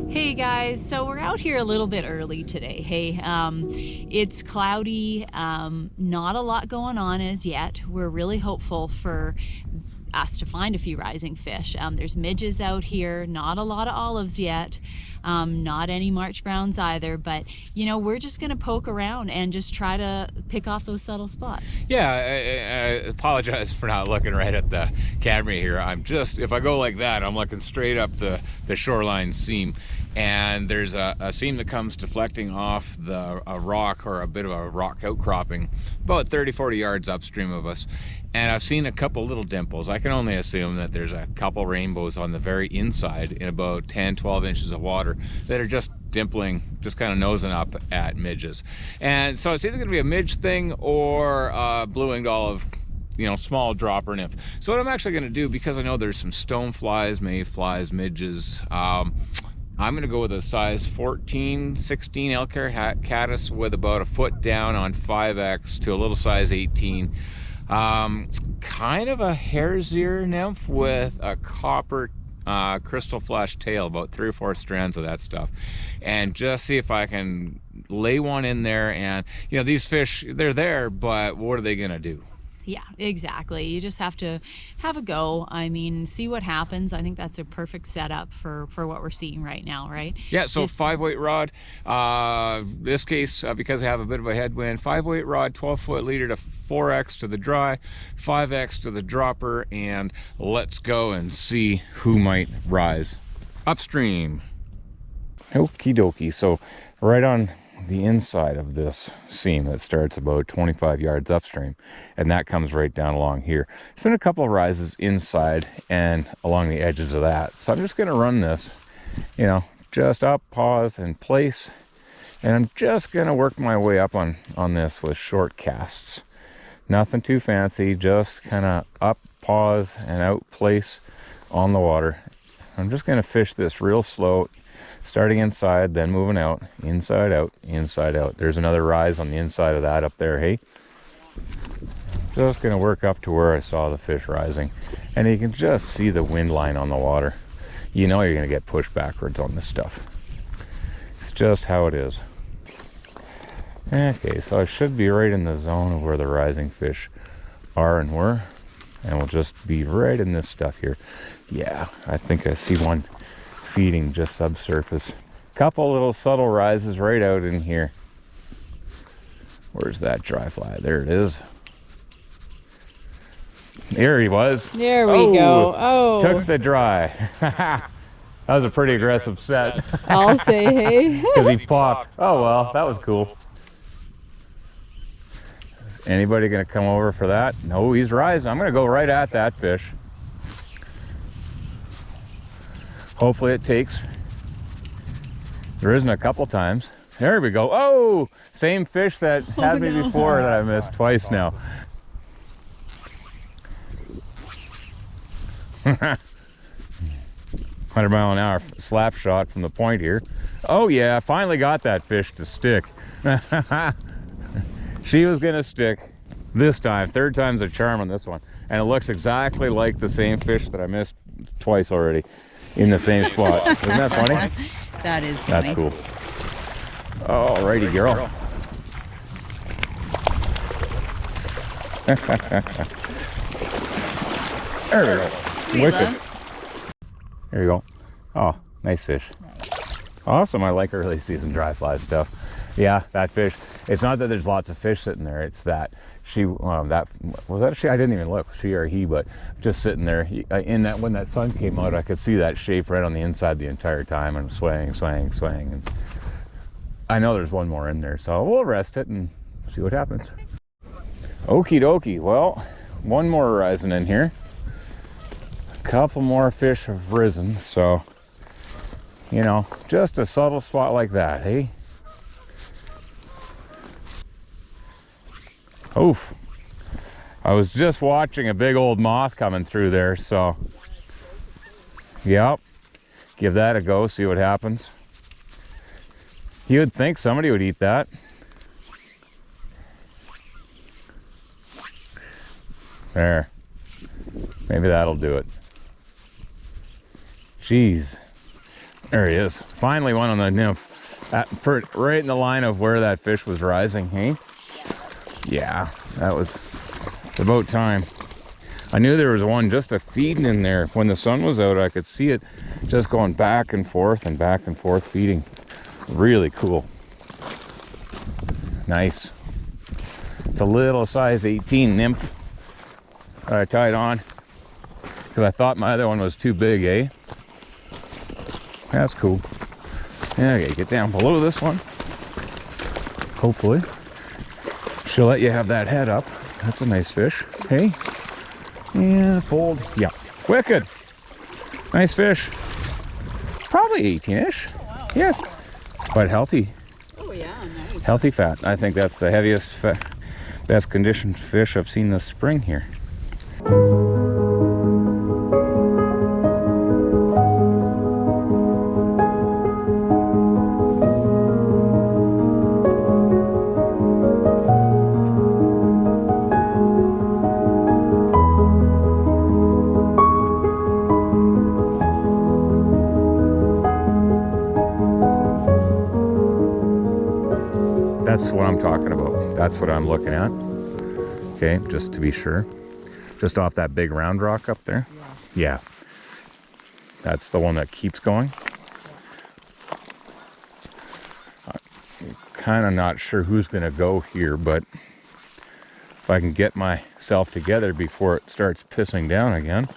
Hey guys, so we're out here a little bit early today. Hey, it's cloudy, not a lot going on as yet. We're really hopeful for us to find a few rising fish. There's midges out here, not a lot of olives yet, not any March browns either, but you know, we're just gonna poke around and just try to pick off those subtle spots. Yeah, I apologize for not looking right at the camera here. If I go like that, I'm looking straight up the shoreline seam, and there's a seam that comes deflecting off a rock, or a bit of a rock outcropping about 30-40 yards upstream of us, and I've seen a couple little dimples. I can only assume that there's a couple rainbows on the very inside in about 10-12 inches of water that are just dimpling, just kind of nosing up at midges. And so it's either going to be a midge thing or a blue-winged olive, you know, small dropper nymph. So what I'm actually going to do, because I know there's some stoneflies, mayflies, midges, I'm going to go with a size 14, 16 elk hair caddis with about a foot down on 5X to a little size 18. Kind of a hare's ear nymph with a copper crystal flash tail, about 3 or 4 strands of that stuff, and just see if I can lay one in there. And you know, these fish, they're there, but what are they going to do? Yeah, exactly. You just have to have a go. I mean, see what happens. I think that's a perfect setup for what we're seeing right now, right? Yeah, so 5-weight rod. This case, because I have a bit of a headwind, 5-weight rod, 12-foot leader to 4X to the dry, 5X to the dropper, and let's go and see who might rise upstream. Okie dokie. So right on the inside of this seam that starts about 25 yards upstream, and that comes right down along here. There's been a couple of rises inside and along the edges of that, so I'm just going to run this, you know, just up, pause, and place, and I'm just going to work my way up on this with short casts. Nothing too fancy, just kind of up, pause, and out, place on the water. I'm just going to fish this real slow, starting inside, then moving out, inside out, inside out. There's another rise on the inside of that up there, hey? Just gonna work up to where I saw the fish rising. And you can just see the wind line on the water. You know you're gonna get pushed backwards on this stuff. It's just how it is. Okay, so I should be right in the zone of where the rising fish are and were. And we'll just be right in this stuff here. Yeah, I think I see one feeding just subsurface. Couple little subtle rises right out in here. Where's that dry fly? There it is. There he was. There we go. Oh, took the dry. That was a pretty aggressive set. I'll say, hey. Because he popped. Oh well, that was cool. Is anybody gonna come over for that? No, he's rising. I'm gonna go right at that fish. Hopefully it takes. There isn't a couple times. There we go. Oh, same fish that had me before that I missed twice now. 100-mile-an-hour slap shot from the point here. Oh yeah, I finally got that fish to stick. She was gonna stick this time. 3rd time's a charm on this one. And it looks exactly like the same fish that I missed twice already. In the same spot. Isn't that funny? That is funny. That's cool. Alrighty, girl. There we go. Wicked. There you go. Oh, nice fish. Awesome. I like early season dry fly stuff. Yeah, that fish. It's not that there's lots of fish sitting there. It's that she, that was that a she? I didn't even look, she or he, but just sitting there. In that, when that sun came out, I could see that shape right on the inside the entire time, and swaying. And I know there's one more in there, so we'll rest it and see what happens. Okie dokie. Well, one more rising in here. A couple more fish have risen, so you know, just a subtle spot like that, hey? Oof. I was just watching a big old moth coming through there, so yep. Give that a go, see what happens. You would think somebody would eat that. There. Maybe that'll do it. Jeez. There he is. Finally one on the nymph. Right in the line of where that fish was rising, hey? Yeah, that was about time. I knew there was one just a feeding in there. When the sun was out, I could see it just going back and forth feeding. Really cool. Nice. It's a little size 18 nymph that I tied on because I thought my other one was too big, eh? That's cool. Okay, get down below this one. Hopefully. She'll let you have that head up. That's a nice fish. Hey. Yeah, fold. Yeah. Wicked. Nice fish. Probably 18-ish. Oh, wow. Yeah. But healthy. Oh yeah, nice. Healthy fat. I think that's the heaviest, best conditioned fish I've seen this spring here. That's what I'm talking about. That's what I'm looking at. Okay, just to be sure. Just off that big round rock up there. Yeah. That's the one that keeps going. I'm kind of not sure who's going to go here, but if I can get myself together before it starts pissing down again.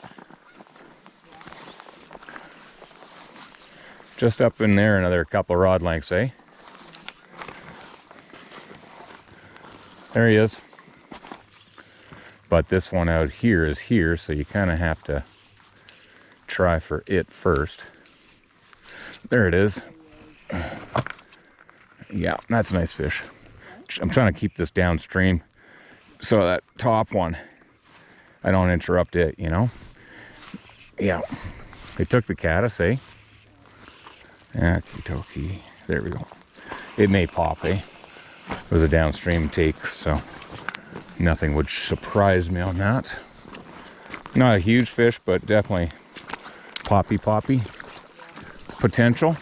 Just up in there, another couple rod lengths, eh? There he is. But this one out here is here, so you kind of have to try for it first. There it is. Yeah, that's a nice fish. I'm trying to keep this downstream so that top one, I don't interrupt it, you know? Yeah. They took the caddis, eh? Okie dokie. There we go. It may pop, eh? It was a downstream take, so nothing would surprise me on that. Not a huge fish, but definitely poppy potential.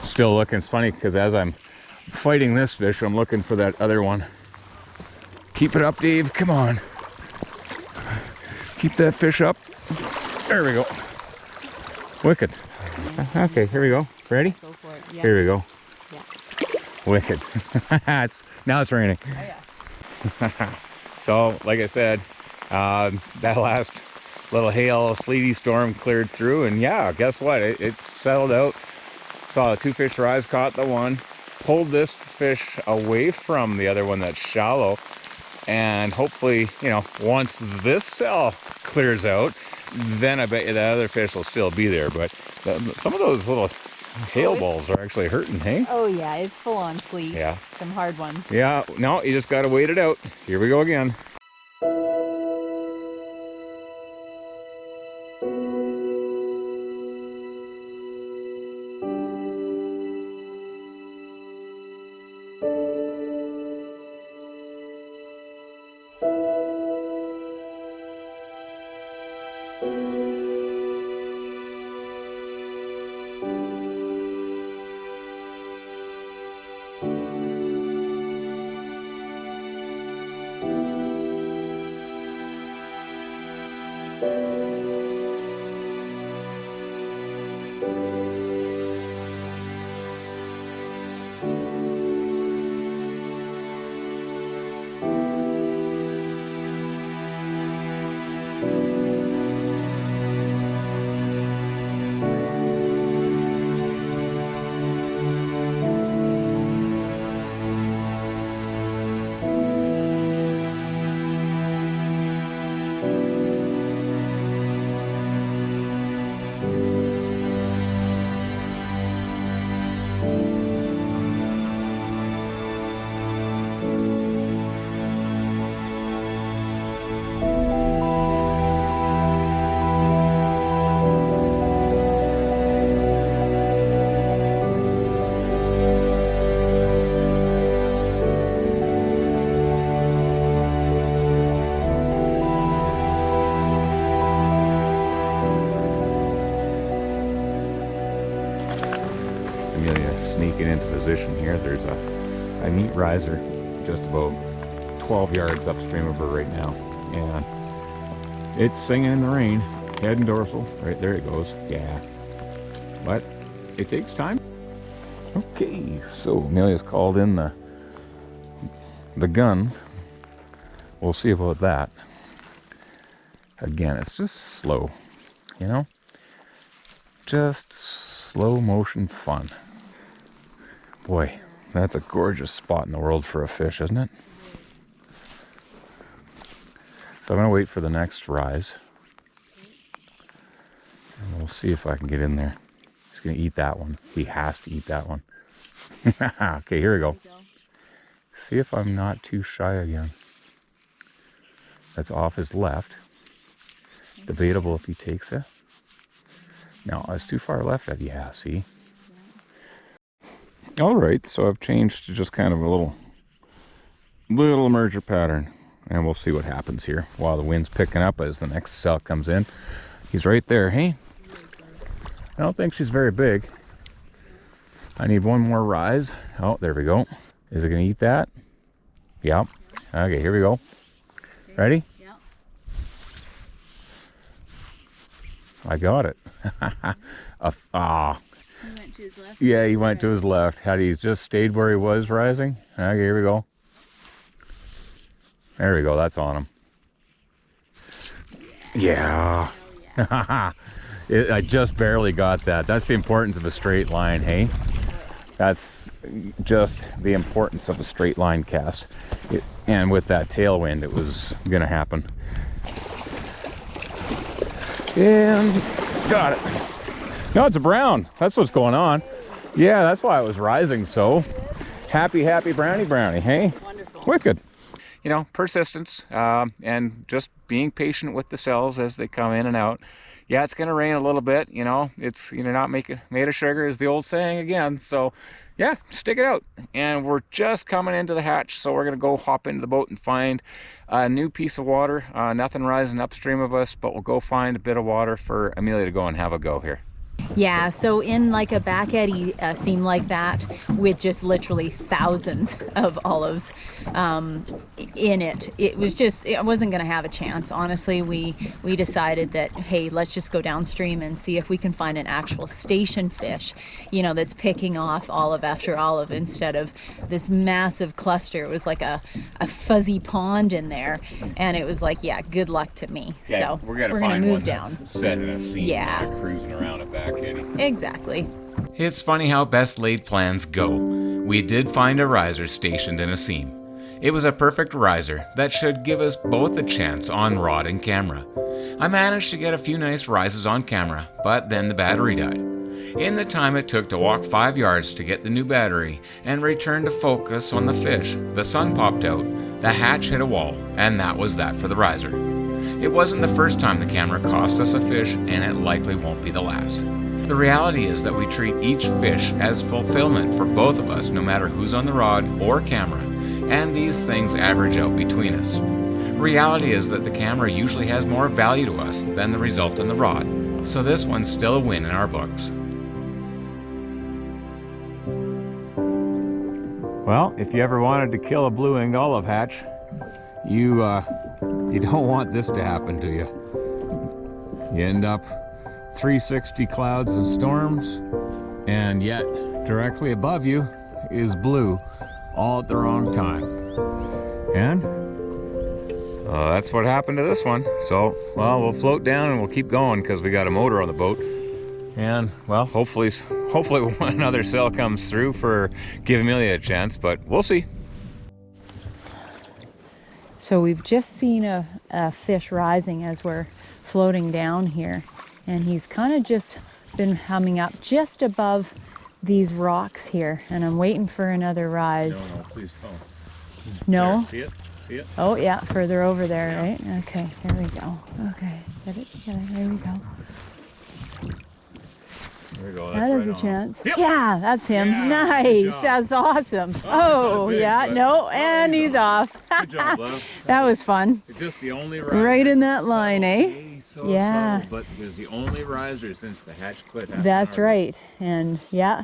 Still looking. It's funny because as I'm fighting this fish, I'm looking for that other one. Keep it up, Dave. Come on. Keep that fish up. There we go. Wicked. Okay, here we go. Ready? Go for it. Yeah. Here we go. Yeah. Wicked. Now it's raining. Oh yeah. So, like I said, that last little hail, sleety storm cleared through, and yeah, guess what? It settled out. Saw 2 fish rise, caught the one, pulled this fish away from the other one that's shallow, and hopefully, you know, once this cell clears out, then I bet you that other fish will still be there. But some of those little hail balls are actually hurting, hey? Oh yeah, it's full on sleet. Yeah. Some hard ones. Yeah, no, you just gotta wait it out. Here we go again. That's Amelia sneaking into position here. There's a neat riser just about 12 yards upstream of her right now, and it's singing in the rain. Head and dorsal, right there it goes. Yeah, but it takes time. Okay, so Amelia's called in the guns. We'll see about that. Again, it's just slow, you know? Just slow motion fun. Boy, that's a gorgeous spot in the world for a fish, isn't it? So I'm gonna wait for the next rise. And we'll see if I can get in there. He's gonna eat that one. He has to eat that one. Okay, here we go. See if I'm not too shy again. That's off his left. Debatable if he takes it. No, it's too far left. Yeah, see? All right, so I've changed to just kind of a little emerger pattern. And we'll see what happens here while the wind's picking up as the next cell comes in. He's right there, hey? I don't think she's very big. I need one more rise. Oh, there we go. Is it gonna eat that? Yep. Okay, here we go. Ready? Yep. I got it. He went to his left. Yeah, he went to his left. Had he just stayed where he was rising? Okay, here we go. There we go, that's on him. Yeah. I just barely got that. That's the importance of a straight line, hey? That's just the importance of a straight line cast. And with that tailwind, it was gonna happen. And got it. No, it's a brown. That's what's going on. Yeah, that's why it was rising so. Happy brownie, hey? Wonderful. Wicked. You know, persistence and just being patient with the cells as they come in and out. Yeah, it's going to rain a little bit, you know. It's, you know, not made of sugar is the old saying again. So, yeah, stick it out. And we're just coming into the hatch, so we're going to go hop into the boat and find a new piece of water. Nothing rising upstream of us, but we'll go find a bit of water for Amelia to go and have a go here. Yeah, so in like a back eddy seam like that with just literally thousands of olives in it, it wasn't going to have a chance. Honestly, we decided that, hey, let's just go downstream and see if we can find an actual station fish, you know, that's picking off olive after olive instead of this massive cluster. It was like a fuzzy pond in there, and it was like, yeah, good luck to me. Yeah, so we're gonna find move one down. That's set in a seam, yeah, not cruising around a back eddy. Exactly. It's funny how best laid plans go. We did find a riser stationed in a seam. It was a perfect riser that should give us both a chance on rod and camera. I managed to get a few nice rises on camera, but then the battery died. In the time it took to walk 5 yards to get the new battery and return to focus on the fish, the sun popped out, the hatch hit a wall, and that was that for the riser. It wasn't the first time the camera cost us a fish, and it likely won't be the last. The reality is that we treat each fish as fulfillment for both of us, no matter who's on the rod or camera, and these things average out between us. Reality is that the camera usually has more value to us than the result on the rod, so this one's still a win in our books. Well, if you ever wanted to kill a blue-winged olive hatch, you don't want this to happen to you. You end up 360 clouds and storms, and yet directly above you is blue, all at the wrong time. And that's what happened to this one. So, well, we'll float down and we'll keep going because we got a motor on the boat. And, well, hopefully one other cell comes through for give Amelia a chance, but we'll see. So we've just seen a fish rising as we're floating down here, and he's kind of just been humming up just above these rocks here, and I'm waiting for another rise. No, please don't. No? There, see it? See it? Oh yeah, further over there, yeah. Right? Okay, here we go. Okay, get it together, there we go. There we go. That is a chance. Yep. Yeah, that's him. Yeah, nice. That's awesome. Oh, big, yeah, no, and he's off. Good job, love. That was fun. It's just the only riser. Right in that line, subtle, eh? So Yeah. subtle, but it was the only riser since the hatch quit. That's right. And yeah,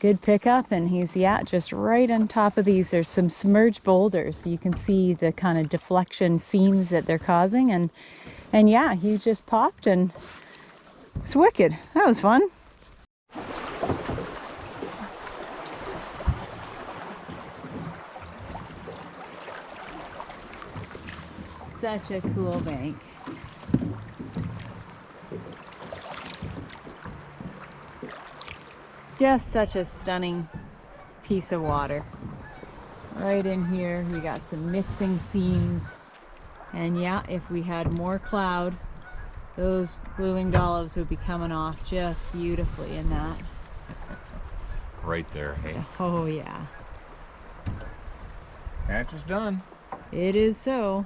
Good pickup, and he's, yeah, just right on top of these. There's some submerged boulders. You can see the kind of deflection seams that they're causing, and yeah, he just popped, and it's wicked. That was fun. Such a cool bank. Just such a stunning piece of water. Right in here, we got some mixing seams. And yeah, if we had more cloud, those blue-winged olives would be coming off just beautifully in that. Right there, hey? Oh yeah. Catch is done. It is so.